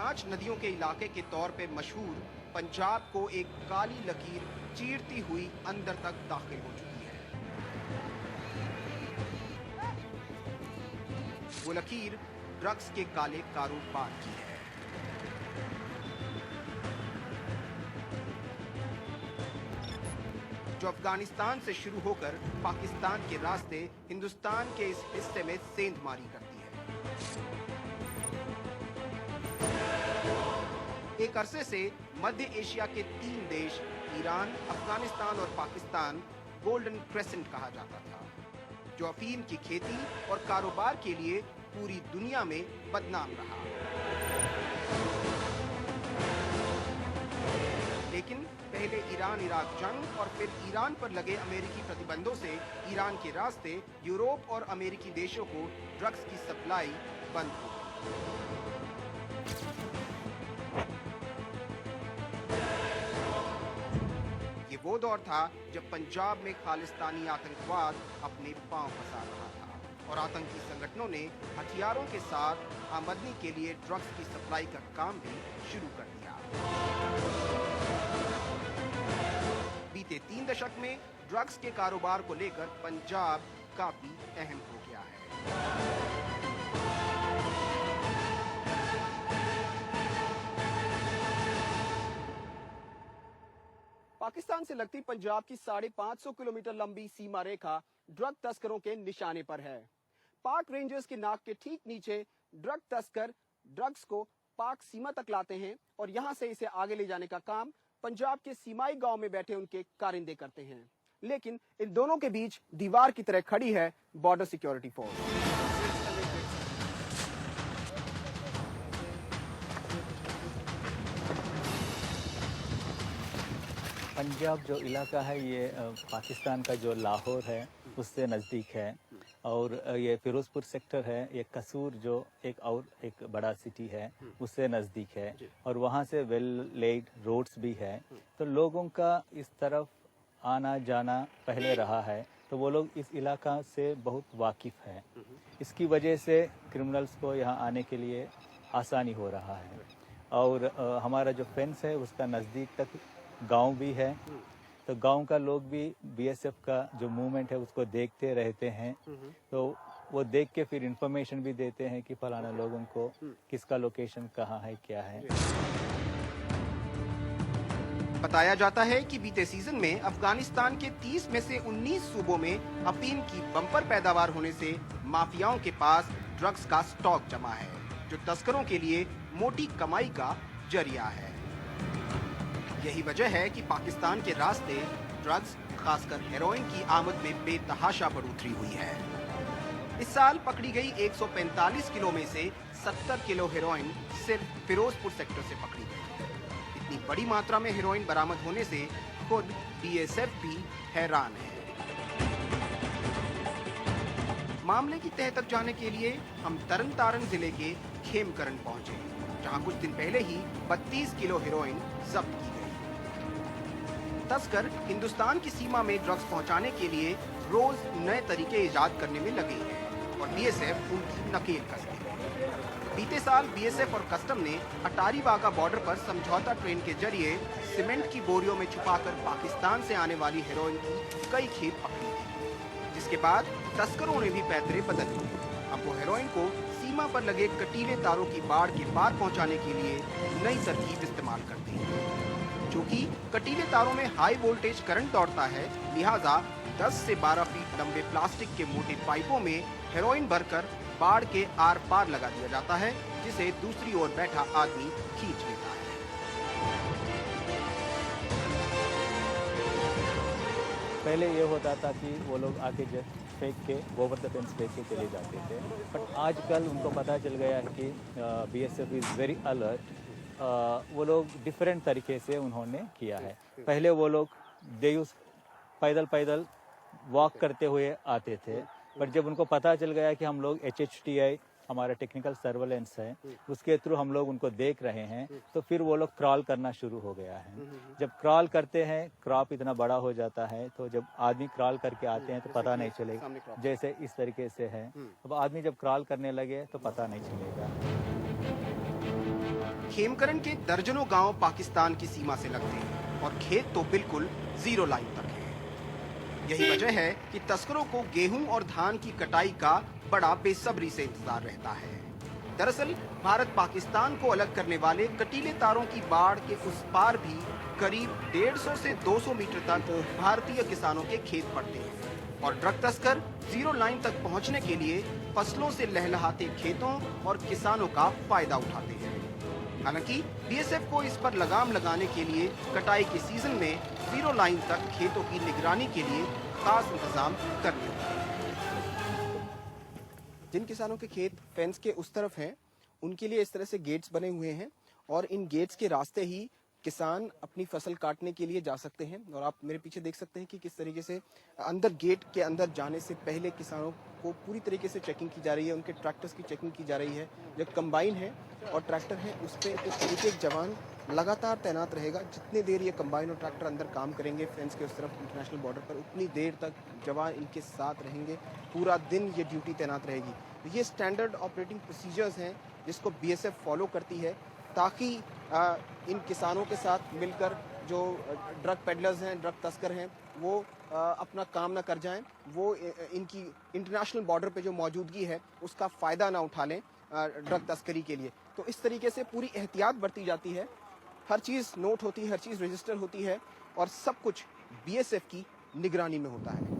5 नदियों के इलाके के तौर पे मशहूर पंजाब को एक काली लकीर चीरती हुई अंदर तक दाखिल हो चुकी है। वो लकीर ड्रग्स के काले कारोबार की है। जो अफगानिस्तान से शुरू होकर पाकिस्तान के रास्ते हिंदुस्तान के इस हिस्से में सेंधमारी करती है। एक अरसे से मध्य एशिया के 3 देश ईरान, अफगानिस्तान और पाकिस्तान गोल्डन क्रेसेंट कहा जाता था, जो अफीम की खेती और कारोबार के लिए पूरी दुनिया में बदनाम रहा। लेकिन पहले ईरान इराक जंग और फिर ईरान पर लगे अमेरिकी प्रतिबंधों से ईरान के रास्ते यूरोप और अमेरिकी देशों को ड्रग्स की सप्लाई बंद हो गई। ये वो दौर था जब पंजाब में खालिस्तानी आतंकवाद अपने पांव फंसा रहा था और आतंकी संगठनों ने हथियारों के साथ आमदनी के लिए ड्रग्स की सप्लाई का काम भी शुरू कर दिया। बीते 3 दशक में ड्रग्स के कारोबार को लेकर पंजाब काफी अहम हो गया है। पाकिस्तान से लगती पंजाब की 550 किलोमीटर लंबी सीमा रेखा ड्रग तस्करों के निशाने पर है। पाक रेंजर्स के नाक के ठीक नीचे ड्रग तस्कर ड्रग्स को पाक सीमा तक लाते हैं और यहां से इसे आगे ले जाने का काम पंजाब के सीमाई गांव में बैठे उनके कारिंदे करते हैं। लेकिन इन दोनों के बीच दीवार की तरह खड़ी है बॉर्डर सिक्योरिटी फोर्स। पंजाब जो इलाका है ये पाकिस्तान का जो लाहौर है उससे नज़दीक है और ये फिरोजपुर सेक्टर है, ये कसूर जो एक बड़ा सिटी है उससे नज़दीक है और वहाँ से वेल लेड रोड्स भी है, तो लोगों का इस तरफ आना जाना पहले रहा है, तो वो लोग इस इलाका से बहुत वाकिफ़ हैं। इसकी वजह से क्रिमिनल्स को यहाँ आने के लिए आसानी हो रहा है और हमारा जो फेंस है उसका नज़दीक तक गांव भी है, तो गांव का लोग भी बीएसएफ का जो मूवमेंट है उसको देखते रहते हैं, तो वो देख के फिर इंफॉर्मेशन भी देते हैं कि फलाना लोगों को किसका लोकेशन कहाँ है क्या है। बताया जाता है कि बीते सीजन में अफगानिस्तान के 30 में से 19 सूबों में अफीम की बम्पर पैदावार होने से माफियाओं के पास ड्रग्स का स्टॉक जमा है, जो तस्करों के लिए मोटी कमाई का जरिया है। यही वजह है कि पाकिस्तान के रास्ते ड्रग्स, खासकर हेरोइन की आमद में बेतहाशा बढ़ोतरी हुई है। इस साल पकड़ी गई 145 किलो में से 70 किलो हेरोइन सिर्फ फिरोजपुर सेक्टर से पकड़ी गई। इतनी बड़ी मात्रा में हेरोइन बरामद होने से खुद बीएसएफ भी हैरान है। मामले की तह तक जाने के लिए हम तरन तारण जिले के खेमकरण पहुंचे, जहां कुछ दिन पहले ही 32 किलो हेरोइन जब्त की गई। तस्कर हिंदुस्तान की सीमा में ड्रग्स पहुंचाने के लिए रोज नए तरीके इजाद करने में लगे हैं और बीएसएफ उनकी नकेल कसती है। बीते साल बीएसएफ और कस्टम ने अटारी वाघा बॉर्डर पर समझौता ट्रेन के जरिए सीमेंट की बोरियों में छुपाकर पाकिस्तान से आने वाली हेरोइन की कई खेप पकड़ी थी, जिसके बाद तस्करों ने भी पैतरे बदल लिए। अब वो हेरोइन को सीमा पर लगे कटीले तारों की बाड़ के पार पहुंचाने के लिए नई तरकीब इस्तेमाल करते हैं। चूंकि कटीले तारों में हाई वोल्टेज करंट दौड़ता है, लिहाजा 10 से 12 फीट लंबे प्लास्टिक के मोटे पाइपों में हेरोइन भरकर बाड़ के आर पार लगा दिया जाता है, जिसे दूसरी ओर बैठा आदमी खींच लेता है। पहले ये होता था कि वो लोग आके फेंक के ओवर द फेंस फेंक के चले जाते थे, बट आजकल उनको पता चल गया है कि बीएसएफ इज़ वेरी अलर्ट। वो लोग डिफरेंट तरीके से उन्होंने किया है। पहले वो लोग पैदल वॉक करते हुए आते थे, बट जब उनको पता चल गया कि हम लोग HHTI हमारा टेक्निकल सर्वेलेंस है उसके थ्रू हम लोग उनको देख रहे हैं, तो फिर वो लोग क्रॉल करना शुरू हो गया है। जब क्रॉल करते हैं, क्रॉप इतना बड़ा हो जाता है, तो जब आदमी क्रॉल करके आते हैं तो पता नहीं चलेगा, जैसे इस तरीके से है। अब आदमी जब क्रॉल करने लगे तो पता नहीं चलेगा। खेमकरन के दर्जनों गांव पाकिस्तान की सीमा से लगते हैं और खेत तो बिल्कुल जीरो लाइन तक है। यही वजह है कि तस्करों को गेहूं और धान की कटाई का बड़ा बेसब्री से इंतजार रहता है। दरअसल भारत पाकिस्तान को अलग करने वाले कटीले तारों की बाढ़ के उस पार भी करीब 150 से 200 मीटर तक भारतीय किसानों के खेत पड़ते हैं और ड्रग तस्कर जीरो लाइन तक पहुंचने के लिए फसलों से लहलहाते खेतों और किसानों का फायदा उठाते हैं। हालांकि बीएसएफ को इस पर लगाम लगाने के लिए कटाई के सीजन में जीरो लाइन तक खेतों की निगरानी के लिए खास इंतजाम करने होते हैं। जिन किसानों के खेत फेंस के उस तरफ हैं, उनके लिए इस तरह से गेट्स बने हुए हैं और इन गेट्स के रास्ते ही किसान अपनी फसल काटने के लिए जा सकते हैं। और आप मेरे पीछे देख सकते हैं कि किस तरीके से अंदर गेट के अंदर जाने से पहले किसानों को पूरी तरीके से चेकिंग की जा रही है, उनके ट्रैक्टर्स की चेकिंग की जा रही है। जो कंबाइन है और ट्रैक्टर है उस पर एक जवान लगातार तैनात रहेगा। जितनी देर ये कंबाइन और ट्रैक्टर अंदर काम करेंगे फेंस के उस तरफ इंटरनेशनल बॉर्डर पर, उतनी देर तक जवान इनके साथ रहेंगे। पूरा दिन ये ड्यूटी तैनात रहेगी। ये स्टैंडर्ड ऑपरेटिंग प्रोसीजर्स हैं जिसको बीएसएफ फॉलो करती है ताकि इन किसानों के साथ मिलकर जो ड्रग पेडलर्स हैं, ड्रग तस्कर हैं, वो अपना काम ना कर जाएं, वो इनकी इंटरनेशनल बॉर्डर पे जो मौजूदगी है उसका फ़ायदा ना उठा लें ड्रग तस्करी के लिए। तो इस तरीके से पूरी एहतियात बरती जाती है। हर चीज़ नोट होती है, हर चीज़ रजिस्टर होती है और सब कुछ बीएसएफ की निगरानी में होता है।